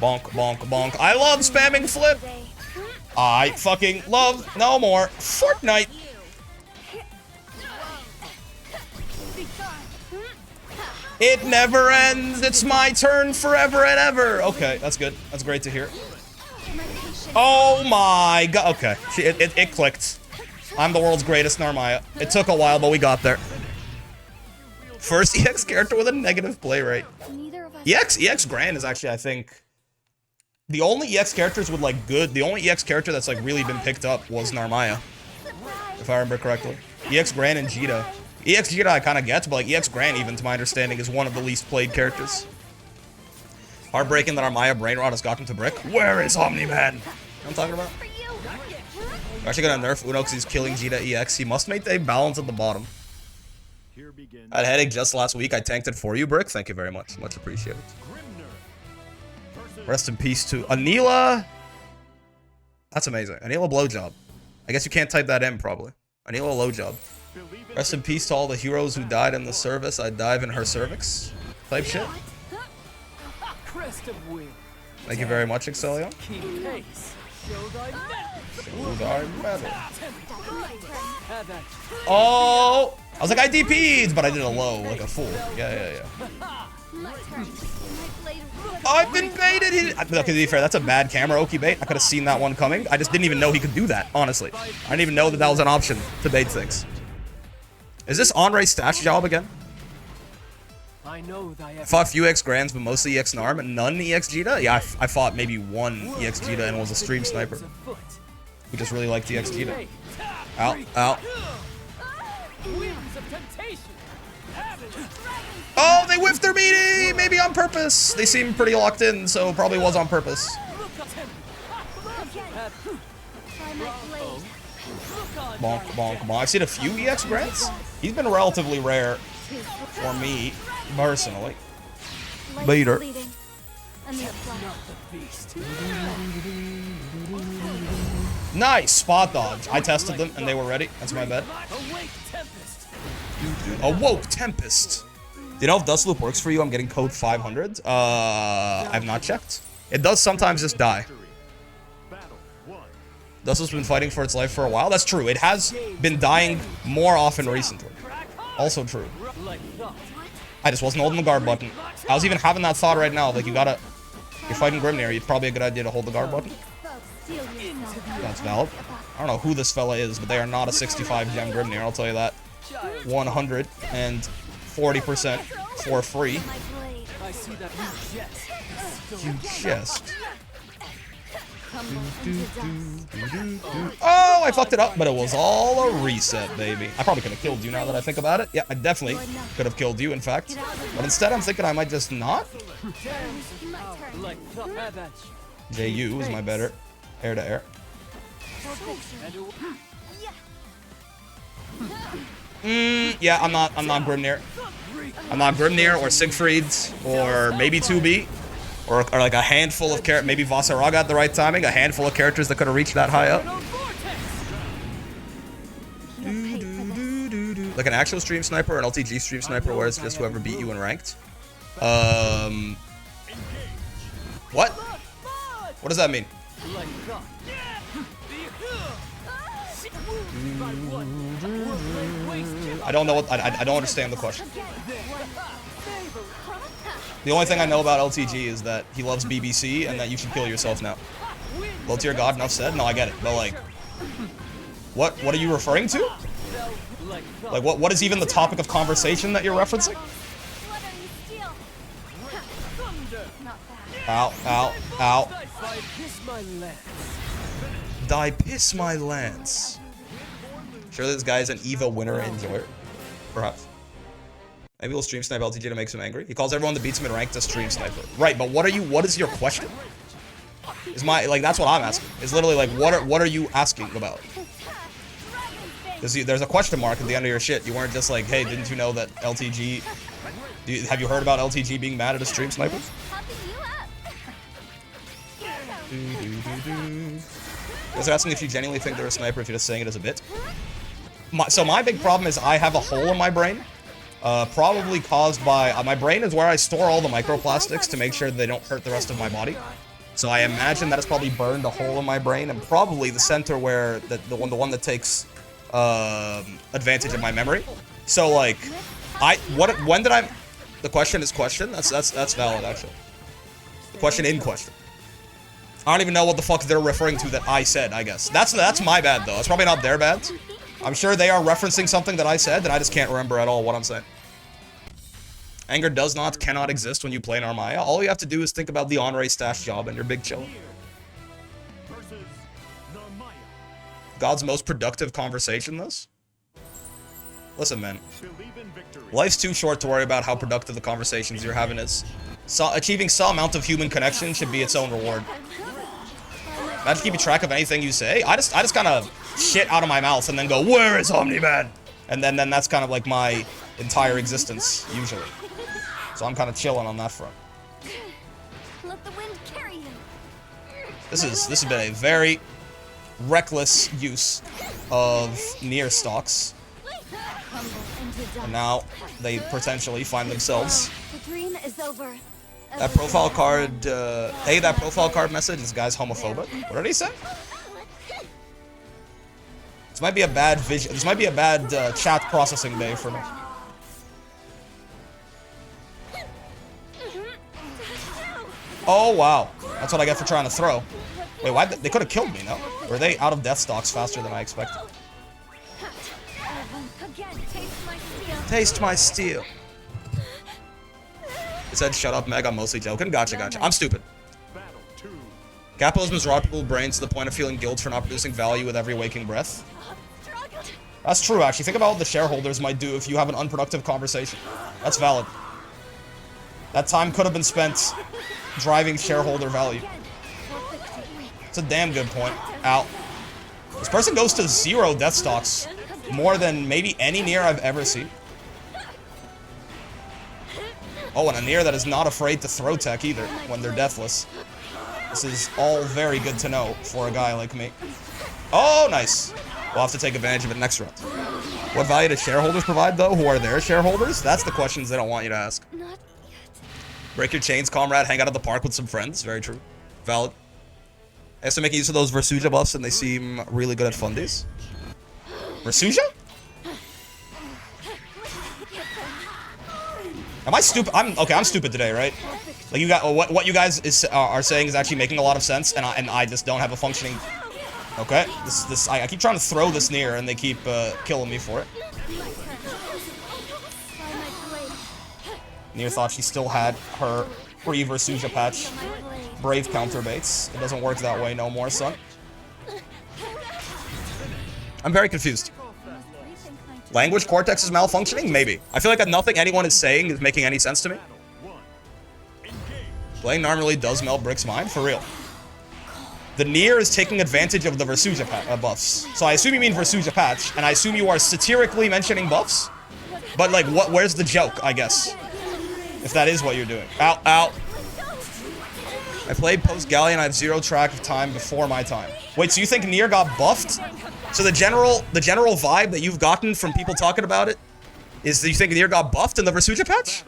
Bonk, bonk, bonk. I love spamming flip. I fucking love no more Fortnite. It never ends. It's my turn forever and ever. Okay, that's good. That's great to hear. Oh my god. Okay, it clicked. I'm the world's greatest Narmaya. It took a while, but we got there. First EX character with a negative play rate. EX Grand is actually, I think, the only EX characters with like good. The only EX character that's like really been picked up was Narmaya, if I remember correctly. EX Grand and Jita. EX Jita I kind of get, but like EX Grand, even to my understanding, is one of the least played characters. Heartbreaking that our Maya Brainrot has gotten to Brick. Where is Omni-Man? You know what I'm talking about? We're actually gonna nerf Uno because he's killing Jita EX. He must make a balance at the bottom. I had a headache just last week. I tanked it for you, Brick. Thank you very much. Much appreciated. Rest in peace to Anila. That's amazing. Anila blowjob. I guess you can't type that in, probably. Anila blowjob. Rest in peace to all the heroes who died in the service. I dive in her cervix. Type shit. Thank you very much, Excellion. Oh! I was like, I DP'd, but I did a low, like a fool. Yeah. I've been baited! Okay, to be fair, that's a bad camera Oki bait. I could have seen that one coming. I just didn't even know he could do that, honestly. I didn't even know that that was an option to bait things. Is this on-race stash job again? I fought a few EX Grands, but mostly EX Narm, and none EX Jita? Yeah, I fought maybe one EX Jita and was a stream sniper. We just really liked EX Jita. Ow. Oh, they whiffed their meaty! Maybe on purpose. They seem pretty locked in, so probably was on purpose. Bonk, bonk, bonk. I've seen a few EX Grants. He's been relatively rare for me, personally. Later. Nice! Spot dodge. I tested them, and they were ready. That's my bad. Awoke Tempest. Do you know if Dust Loop works for you? I'm getting code 500. I've not checked. It does sometimes just die. Dust Loop's been fighting for its life for a while. That's true. It has been dying more often recently. Also true. I just wasn't holding the guard button. I was even having that thought right now. Like, you're fighting Grimnir. It's probably a good idea to hold the guard button. That's valid. I don't know who this fella is, but they are not a 65 gem Grimnir, I'll tell you that. 140% for free. Huge chest. Oh, I fucked it up, but it was all a reset, baby. I probably could have killed you now that I think about it. Yeah, I definitely could have killed you, in fact. But instead, I'm thinking I might just not. JU is my better. Air to air. Yeah, I'm not Grimnir. I'm not Grimnir or Siegfried's or maybe 2B. Or like a handful of characters. Maybe Vasaraga at the right timing. A handful of characters that could have reached that high up. Like an actual stream sniper or an LTG stream sniper where it's just whoever beat you in ranked. What? What does that mean? I don't know what, I don't understand the question. The only thing I know about LTG is that he loves BBC and that you should kill yourself now. Low tier god, enough said? No, I get it. But like, what are you referring to? Like, what is even the topic of conversation that you're referencing? Ow, ow, ow. Die piss my lance. Sure, this guy is an EVA winner enjoyer. Perhaps. Maybe we'll stream snipe LTG to make him angry. He calls everyone that beats him in ranked a stream sniper. Right, but what is your question? That's what I'm asking. It's literally like, what are you asking about? There's a question mark at the end of your shit. You weren't just like, hey, didn't you know that LTG... have you heard about LTG being mad at a stream sniper? I was asking if you genuinely think they're a sniper, if you're just saying it as a bit. So my big problem is I have a hole in my brain. Probably caused by... my brain is where I store all the microplastics to make sure they don't hurt the rest of my body. So I imagine that has probably burned a hole in my brain, and probably the center where the one that takes advantage of my memory. So like, when did I? The question is question. That's valid actually. The question in question. I don't even know what the fuck they're referring to that I said. I guess that's my bad though. It's probably not their bad. I'm sure they are referencing something that I said, and I just can't remember at all what I'm saying. Anger cannot exist when you play Narmaya. All you have to do is think about the on-race stash job and you're big chill. God's most productive conversation, this? Listen, man. Life's too short to worry about how productive the conversations you're having is. Achieving some amount of human connection should be its own reward. Imagine keeping track of anything you say. I just kind of shit out of my mouth and then go, where is Omni-Man? And then that's kind of like my entire existence, usually. So I'm kind of chilling on that front. Let the wind carry you. This has been a very reckless use of Nier stocks. And now they potentially find themselves. The dream is over. That profile card, hey, that profile card message, this guy's homophobic. What did he say? This might be a bad vision. This might be a bad chat processing day for me. Oh, wow. That's what I get for trying to throw. Wait, why? They could have killed me, no? Or are they out of death stocks faster than I expected? Taste my steel. It said, shut up, Meg. I'm mostly joking. Gotcha. I'm stupid. Capitalism is robbed people's brains to the point of feeling guilt for not producing value with every waking breath. That's true, actually. Think about what the shareholders might do if you have an unproductive conversation. That's valid. That time could have been spent driving shareholder value. It's a damn good point. Ow. This person goes to 0 death stocks. More than maybe any Nier I've ever seen. Oh, and a Nier that is not afraid to throw tech either when they're deathless. This is all very good to know for a guy like me. Oh, nice. We'll have to take advantage of it next round. What value do shareholders provide, though? Who are their shareholders? That's the questions they don't want you to ask. Break your chains, comrade. Hang out at the park with some friends. Very true. Valid. I guess they're making use of those Versuja buffs, and they seem really good at fundies. Versuja? Am I stupid? I'm stupid today, right? Like you got what you guys are saying is actually making a lot of sense, and I just don't have a functioning. Okay, I keep trying to throw this Nier, and they keep killing me for it. Nier thought she still had her pre-Versuja patch brave counterbaits. It doesn't work that way no more, son. I'm very confused. Language cortex is malfunctioning? Maybe. I feel like nothing anyone is saying is making any sense to me. Playing normally does melt Brick's mind? For real. The Nier is taking advantage of the Versuja buffs. So I assume you mean Versuja patch, and I assume you are satirically mentioning buffs? But like, where's the joke, I guess? If that is what you're doing. Ow, ow. I played post-Galleon, I have 0 track of time before my time. Wait, so you think Nier got buffed? So the general vibe that you've gotten from people talking about it is that you think Nier got buffed in the Versuja patch?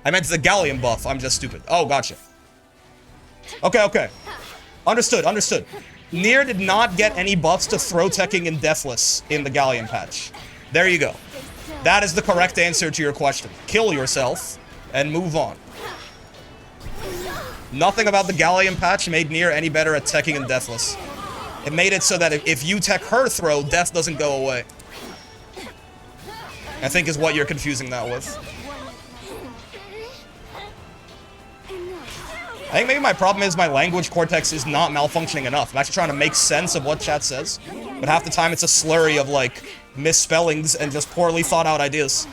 I meant the Galleon buff. I'm just stupid. Oh, gotcha. Okay. Understood. Nier did not get any buffs to throw teching and deathless in the Galleon patch. There you go. That is the correct answer to your question. Kill yourself and move on. Nothing about the Galleon patch made Nier any better at teching and deathless. It made it so that if you tech her throw, death doesn't go away. I think is what you're confusing that with. I think maybe my problem is my language cortex is not malfunctioning enough. I'm actually trying to make sense of what chat says. But half the time it's a slurry of like misspellings and just poorly thought out ideas.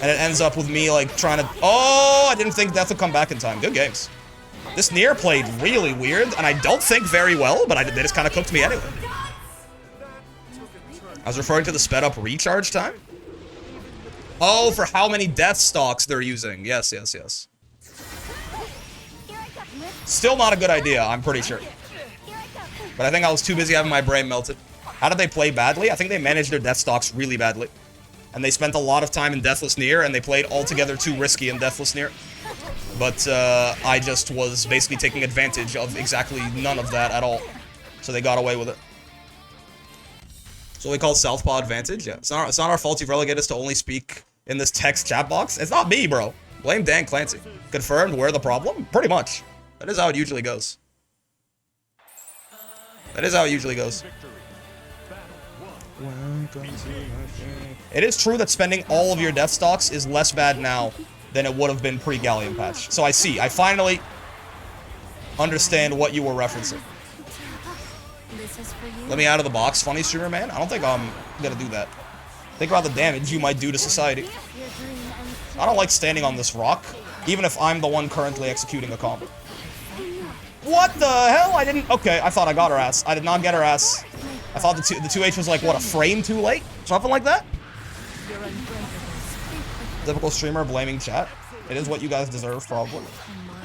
And it ends up with me like trying to... Oh, I didn't think death would come back in time. Good games. This Nier played really weird, and I don't think very well, but they just kind of cooked me anyway. I was referring to the sped up recharge time? Oh, for how many death stocks they're using. Yes. Still not a good idea, I'm pretty sure. But I think I was too busy having my brain melted. How did they play badly? I think they managed their death stocks really badly. And they spent a lot of time in Deathless Nier, and they played altogether too risky in Deathless Nier. But I just was basically taking advantage of exactly none of that at all. So they got away with it. So we call Southpaw advantage? Yeah. It's not our fault you've relegated us to only speak in this text chat box. It's not me, bro. Blame Dan Clancy. Confirmed, we're the problem? Pretty much. That is how it usually goes. That is how it usually goes. It is true that spending all of your death stocks is less bad now than it would have been pre-Galleon patch. So I see. I finally understand what you were referencing. Let me out of the box, funny streamer man. I don't think I'm gonna do that. Think about the damage you might do to society. I don't like standing on this rock, even if I'm the one currently executing a combo. What the hell? I didn't... Okay, I thought I got her ass. I did not get her ass. I thought the 2H was like, what, a frame too late? Something like that? Typical streamer blaming chat. It is what you guys deserve, probably.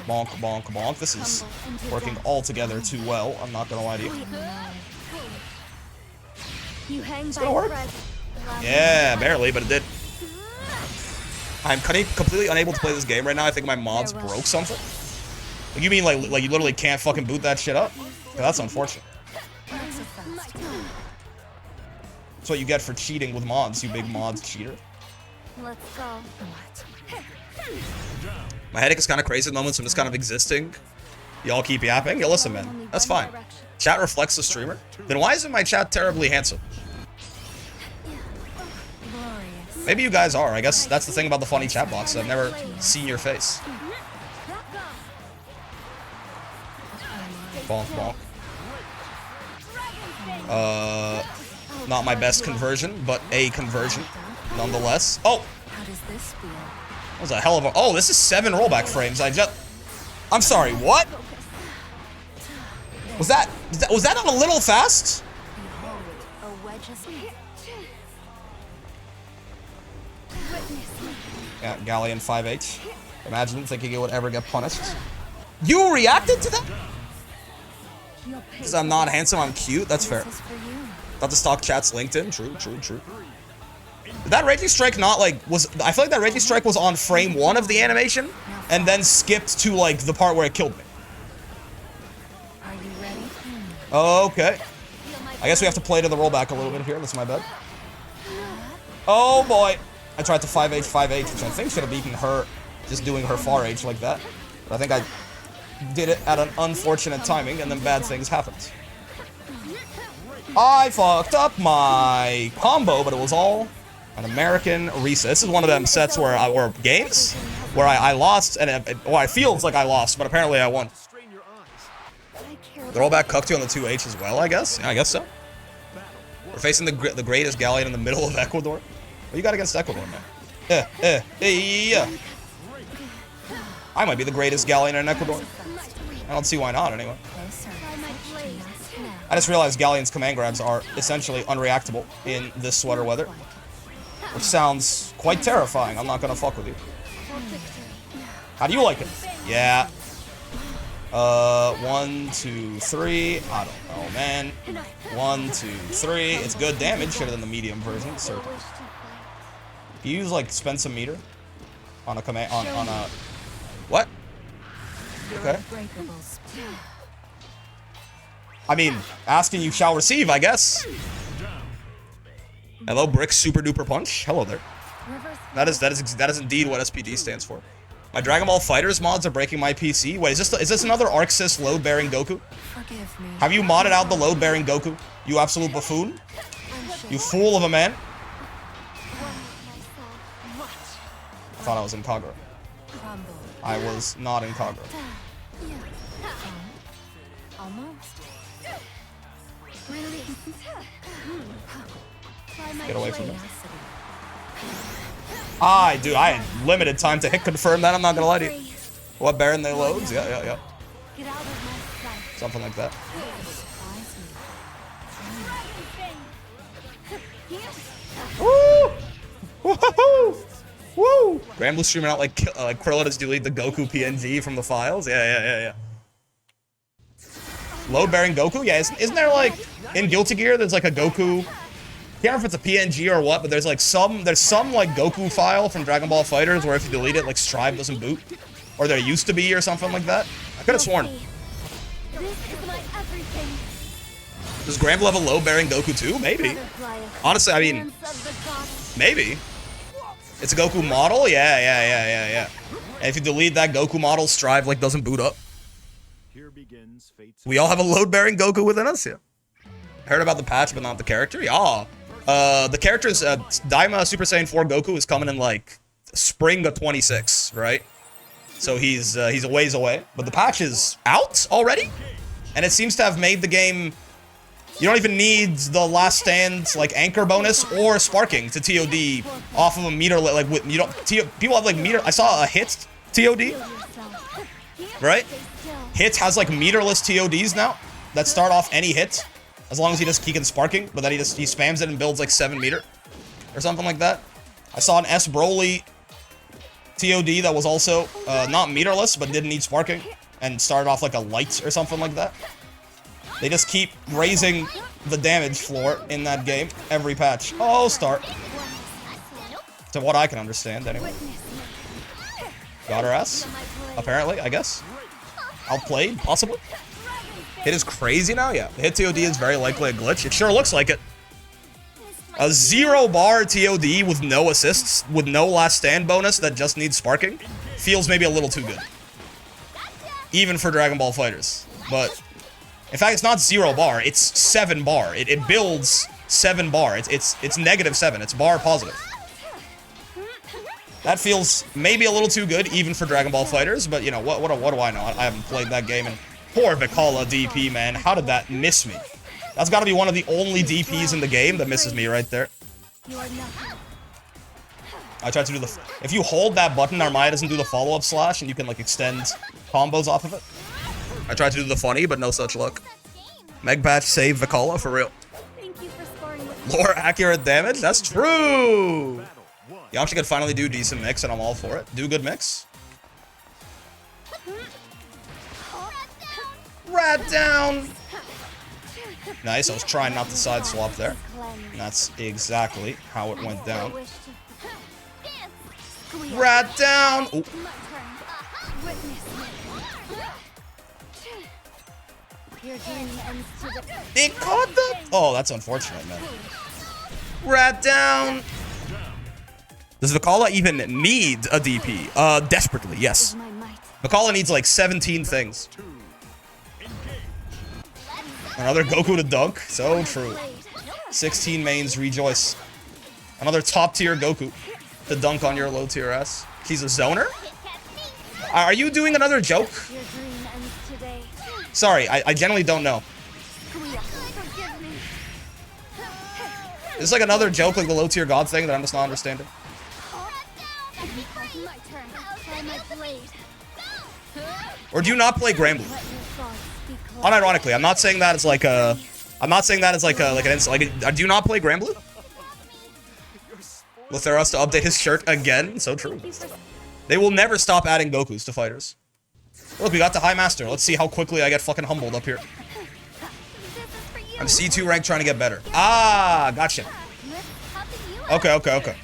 Bonk, bonk, bonk. This is working all together too well. I'm not gonna lie to you. It's gonna work. Yeah, barely, but it did. I'm completely unable to play this game right now. I think my mods broke something. Like, you mean like you literally can't fucking boot that shit up? Yeah, that's unfortunate. That's what you get for cheating with mods, you big mods cheater. Let's go. My headache is kind of crazy at the moment, so I'm just kind of existing. Y'all keep yapping? Yeah, listen, man. That's fine. Chat reflects the streamer. Then why isn't my chat terribly handsome? Maybe you guys are. I guess that's the thing about the funny chat box. I've never seen your face. Bonk, bonk. Not my best conversion, but a conversion, nonetheless. Oh! That was a hell of a... Oh, this is 7 rollback frames. I'm sorry, what? Was that not a little fast? Yeah, Galleon 5H. Imagine thinking it would ever get punished. You reacted to that? Because I'm not handsome, I'm cute? That's fair. Thought the stock chat's LinkedIn. True, true, true. Did that Raging Strike not, like, I feel like that Raging Strike was on frame 1 of the animation, and then skipped to, like, the part where it killed me. Okay. I guess we have to play to the rollback a little bit here. That's my bad. Oh, boy. I tried to 5H, 5H, which I think should have beaten her just doing her far H like that. But I think I did it at an unfortunate timing, and then bad things happened. I fucked up my combo, but it was all an American reset. This is one of them sets where or games where I lost, and I feels like I lost, but apparently I won. The rollback cucked you on the 2H as well, I guess? Yeah, I guess so. We're facing the greatest Galleon in the middle of Ecuador. What you got against Ecuador, man? Yeah. I might be the greatest Galleon in Ecuador. I don't see why not, anyway. I just realized Galleon's command grabs are essentially unreactable in this sweater weather. Which sounds quite terrifying. I'm not gonna fuck with you. How do you like it? Yeah. 1, 2, 3. I don't know, man. 1, 2, 3. It's good damage. Should've done the medium version. Certainly. Do you use, like, spend some meter on a command on a what? Okay. I mean, asking you shall receive, I guess. Hello, Brick Super Duper Punch. Hello there. That is indeed what SPD stands for. My Dragon Ball Fighters mods are breaking my PC. Wait, is this another ArcSys load-bearing Goku? Have you modded out the load-bearing Goku? You absolute buffoon? You fool of a man? I thought I was in Kagura. I was not in Kagura. Get away from me. Dude, I had limited time to hit confirm that, I'm not gonna lie to you. What Baron they loads? Yeah. Something like that. Woo! Woohoo! Woo! Gramblue streaming out like Krillin has delete the Goku PNG from the files? Yeah. Load-bearing Goku? Yeah, isn't there like, in Guilty Gear, there's like a Goku... I can't remember if it's a PNG or what, but there's some like Goku file from Dragon Ball Fighters where if you delete it, like Strive doesn't boot. Or there used to be or something like that. I could have sworn. This is my everything. Does Granblue have a load-bearing Goku too? Maybe. Honestly, I mean, maybe. It's a Goku model? Yeah. And if you delete that Goku model, Strive like doesn't boot up. We all have a load-bearing Goku within us, yeah. I heard about the patch, but not the character. Yeah. The character's Daima Super Saiyan 4 Goku is coming in like spring of 26, right? So he's a ways away. But the patch is out already, and it seems to have made the game. You don't even need the last stand like anchor bonus or sparking to TOD off of a meter like with you don't people have like meter. I saw a hit TOD, right? Hit has like meterless TODs now that start off any hit as long as he can sparking, but then he spams it and builds like 7 meter or something like that. I saw an S Broly TOD that was also not meterless but didn't need sparking and started off like a light or something like that. They just keep raising the damage floor in that game every patch. Oh, start. To what I can understand, anyway. Got her ass. Apparently, I guess. Outplayed, possibly. Hit is crazy now, yeah. The hit TOD is very likely a glitch. It sure looks like it. A 0-bar TOD with no assists, with no last stand bonus that just needs sparking, feels maybe a little too good. Even for Dragon Ball FighterZ. But in fact, it's not 0 bar, it's 7 bar. It builds 7 bar. It's -7. It's bar positive. That feels maybe a little too good, even for Dragon Ball FighterZ, but you know, what do I know? I haven't played that game, and poor Vikala DP, man. How did that miss me? That's gotta be one of the only DPs in the game that misses me right there. I tried to do the... If you hold that button, Armaya doesn't do the follow-up slash, and you can, like, extend combos off of it. I tried to do the funny, but no such luck. Meg patch save Vikala, for real. Lore accurate damage? That's true! Yamcha could finally do decent mix, and I'm all for it. Do good mix. Rat down! Nice, I was trying not to side swap there. And that's exactly how it went down. Rat down! Ooh. It caught the... Oh, that's unfortunate, man. Rat down! Does Vikala even need a DP? Desperately, yes. Vikala needs like 17 things. Another Goku to dunk. So true. 16 mains rejoice. Another top tier Goku to dunk on your low tier ass. He's a zoner? Are you doing another joke? Sorry, I genuinely don't know. Is this like another joke, like the low tier god thing that I'm just not understanding? Or do you not play Granblue? Unironically, I'm not saying that as like a... I'm not saying that as like a... do you not play Granblue? Lutheros to update his shirt again? So true. They will never stop adding Gokus to fighters. Look, we got to High Master. Let's see how quickly I get fucking humbled up here. I'm C2 ranked trying to get better. Ah, gotcha. Okay.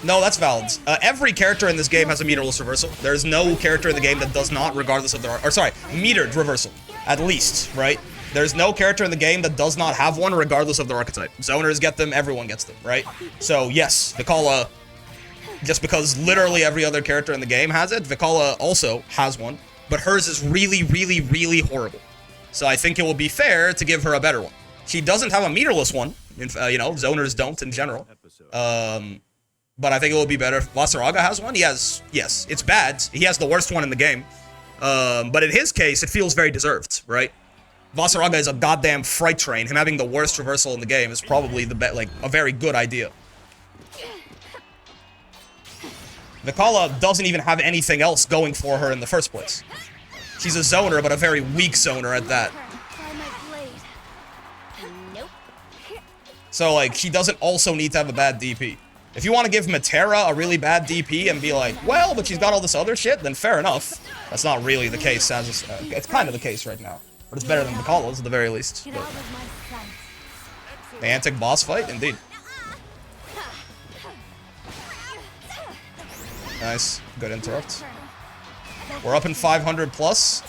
No, that's valid. Every character in this game has a meterless reversal. There's no character in the game that does not, regardless of their... Or sorry, metered reversal. At least, right? There's no character in the game that does not have one, regardless of their archetype. Zoners get them, everyone gets them, right? So, yes, Vikala... Just because literally every other character in the game has it, Vikala also has one. But hers is really, really, really horrible. So I think it will be fair to give her a better one. She doesn't have a meterless one. You know, zoners don't in general. But I think it will be better if Vasaraga has one. He has, yes, it's bad. He has the worst one in the game. But in his case, it feels very deserved, right? Vasaraga is a goddamn freight train. Him having the worst reversal in the game is probably like a very good idea. Vikala doesn't even have anything else going for her in the first place. She's a zoner, but a very weak zoner at that. So, like, she doesn't also need to have a bad DP. If you want to give Matera a really bad DP and be like, well, but she's got all this other shit, then fair enough. That's not really the case. It's kind of the case right now. But it's better than Vikala's, at the very least. But the Antic boss fight? Indeed. Nice. Good interrupt. We're up in 500 plus.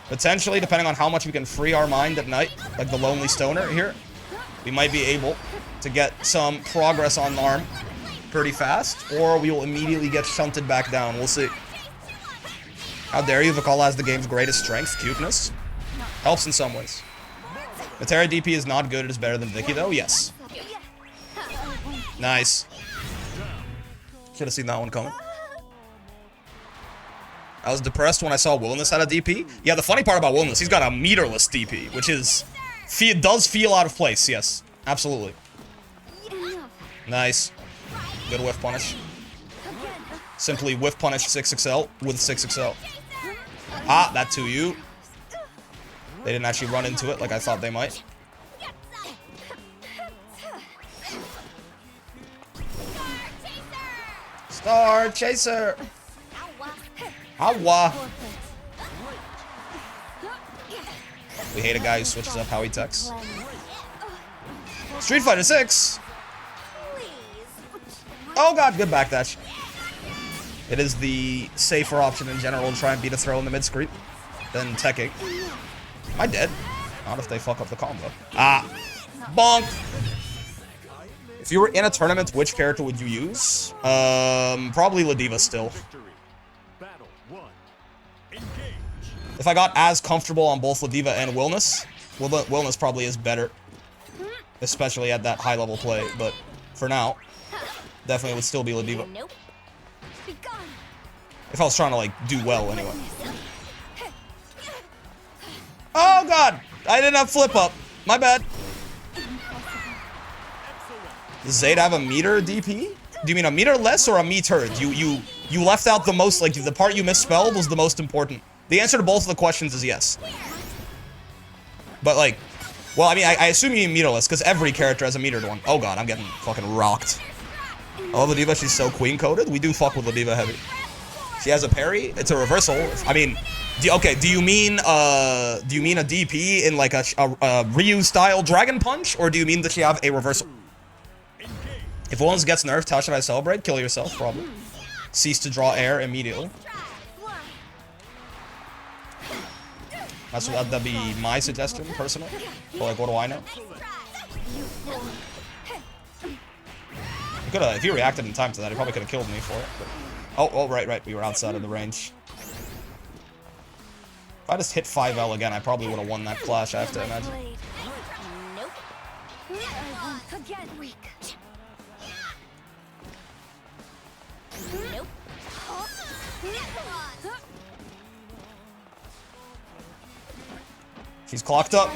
Potentially, depending on how much we can free our mind at night, like the Lonely Stoner here, we might be able to get some progress on arm pretty fast, or we will immediately get shunted back down. We'll see. How dare you? Vikala has the game's greatest strength, cuteness. Helps in some ways. Matera DP is not good. It is better than Vicky, though. Yes. Nice. Should have seen that one coming. I was depressed when I saw Wilness had a DP. Yeah, the funny part about Wilness, he's got a meterless DP, which is... does feel out of place, yes. Absolutely. Nice. Good whiff punish. Simply whiff punish 6XL with 6XL. Ah, that 2U. They didn't actually run into it like I thought they might. Star Chaser! Awa! We hate a guy who switches up how he texts. Street Fighter 6! Oh god, good backdash. It is the safer option in general to try and beat a throw in the mid-screen than teching. Am I dead? Not if they fuck up the combo. Ah! Bonk! If you were in a tournament, which character would you use? Probably Ladiva still. If I got as comfortable on both Ladiva and Wilness, well, Wilness probably is better. Especially at that high level play, but for now, definitely would still be Ladiva. If I was trying to, like, do well anyway. Oh god! I didn't have flip up. My bad. Does Zayda have a meter DP? Do you mean a meter less or a meter? You left out the most, like, the part you misspelled was the most important. The answer to both of the questions is yes. But, like, well, I mean, I assume you mean meterless, because every character has a metered one. Oh god, I'm getting fucking rocked. I love Ladiva, she's so queen-coded. We do fuck with Ladiva heavy. She has a parry, it's a reversal. I mean, do you mean a DP in, like, a Ryu-style Dragon Punch, or do you mean that she have a reversal? If Wilness gets nerfed, how should I celebrate? Kill yourself, probably. Cease to draw air immediately. That'd be my suggestion, personally. But, like, what do I know? If he reacted in time to that, he probably could have killed me for it. But... Oh, right. We were outside of the range. If I just hit 5L again, I probably would have won that clash, I have to imagine. She's clocked up.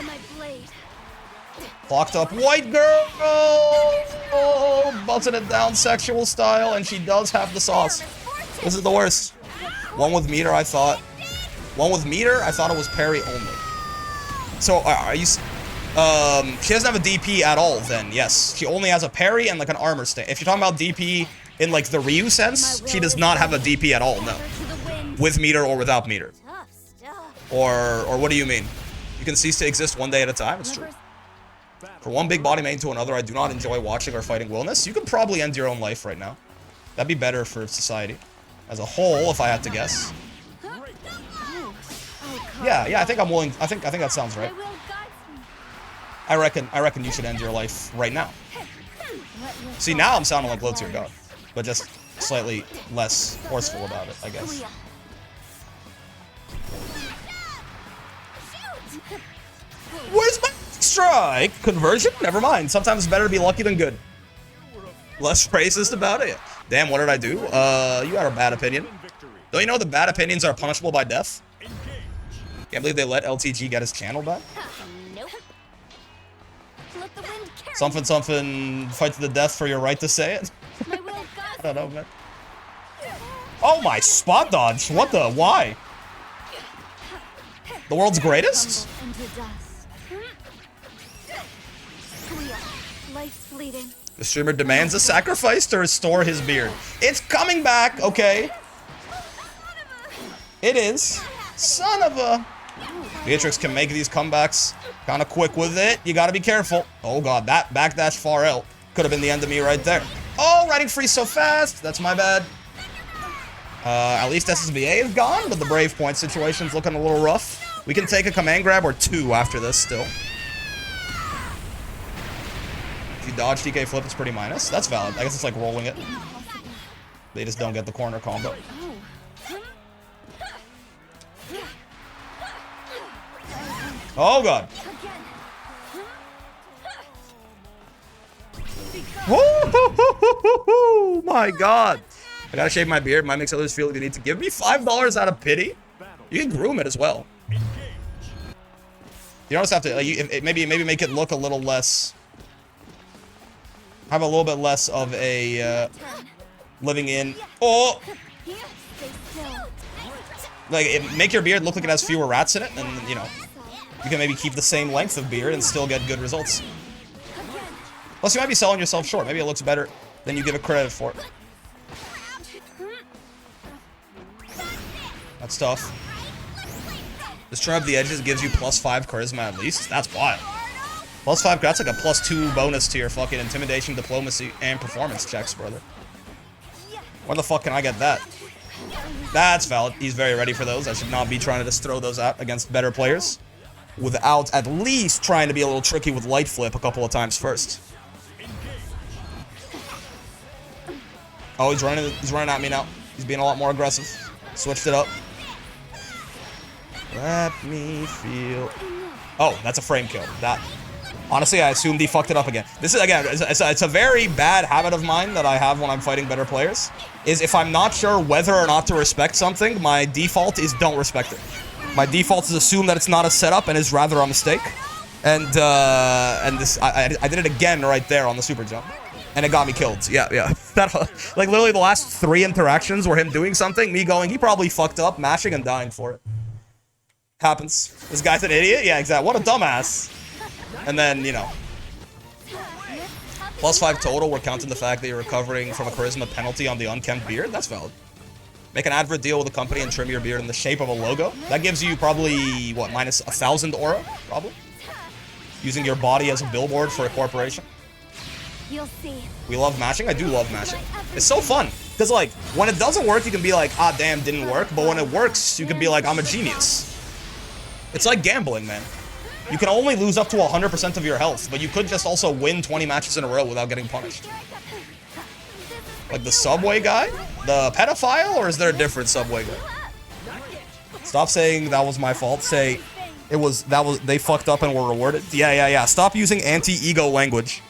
Clocked up white girl! Oh, belting it down sexual style, and she does have the sauce. This is the worst. One with meter, I thought. One with meter, I thought it was parry only. So, are you... she doesn't have a DP at all, then, yes. She only has a parry and, like, an armor stance. If you're talking about DP in, like, the Ryu sense, she does not have a DP at all, no. With meter or without meter. Or what do you mean? You can cease to exist one day at a time? It's true. For one big body main to another, I do not enjoy watching or fighting Wilness. You could probably end your own life right now. That'd be better for society. As a whole, if I had to guess. Yeah, I think I'm willing. I think that sounds right. I reckon you should end your life right now. See, now I'm sounding like low tier god, but just slightly less forceful about it, I guess. Where's my strike? Conversion? Never mind. Sometimes it's better to be lucky than good. Less racist about it. Damn, what did I do? You had a bad opinion. Don't you know the bad opinions are punishable by death? Can't believe they let LTG get his channel back. Something, fight to the death for your right to say it. I don't know, man. Oh my, spot dodge. What the? Why? The world's greatest? The streamer demands a sacrifice to restore his beard. It's coming back, okay. It is. Son of a... Beatrix can make these comebacks kind of quick with it. You gotta be careful. Oh god, that backdash far L could have been the end of me right there. Oh, riding free so fast. That's my bad. At least SSBA is gone, but the Brave Point situation's looking a little rough. We can take a command grab or 2 after this still. If you dodge DK flip, it's pretty minus. That's valid. I guess it's like rolling it. They just don't get the corner combo. Oh god. Woo! My god. I gotta shave my beard. Might make others feel like they need to give me $5 out of pity. You can groom it as well. You don't just have to. Like, maybe make it look a little less. Have a little bit less of a living in. Oh. Like make your beard look like it has fewer rats in it, and you know you can maybe keep the same length of beard and still get good results. Plus, you might be selling yourself short. Maybe it looks better than you give it credit for. That's tough. This trim up the edges gives you +5 charisma at least. That's wild. +5, that's like a +2 bonus to your fucking intimidation, diplomacy, and performance checks, brother. Where the fuck can I get that? That's valid. He's very ready for those. I should not be trying to just throw those out against better players without at least trying to be a little tricky with light flip a couple of times first. Oh, he's running at me now. He's being a lot more aggressive. Switched it up. Let me feel. Oh, that's a frame kill. That. Honestly, I assumed he fucked it up again. This is, again, it's a very bad habit of mine that I have when I'm fighting better players. Is if I'm not sure whether or not to respect something, my default is don't respect it. My default is assume that it's not a setup and is rather a mistake. And this, I did it again right there on the super jump. And it got me killed. Yeah. That, like, literally the last 3 interactions were him doing something, me going, he probably fucked up, mashing and dying for it. Happens. This guy's an idiot? Yeah, exactly. What a dumbass. And then, you know. +5 total, we're counting the fact that you're recovering from a charisma penalty on the unkempt beard. That's valid. Make an advert deal with a company and trim your beard in the shape of a logo. That gives you probably, what, minus 1,000 aura? Probably. Using your body as a billboard for a corporation. You'll see. We love mashing. I do love mashing. It's so fun. Because, like, when it doesn't work, you can be like, ah, damn, didn't work. But when it works, you can be like, I'm a genius. It's like gambling, man. You can only lose up to 100% of your health, but you could just also win 20 matches in a row without getting punished. Like the Subway guy? The pedophile? Or is there a different Subway guy? Stop saying that was my fault. Say, they fucked up and were rewarded. Yeah. Stop using anti-ego language.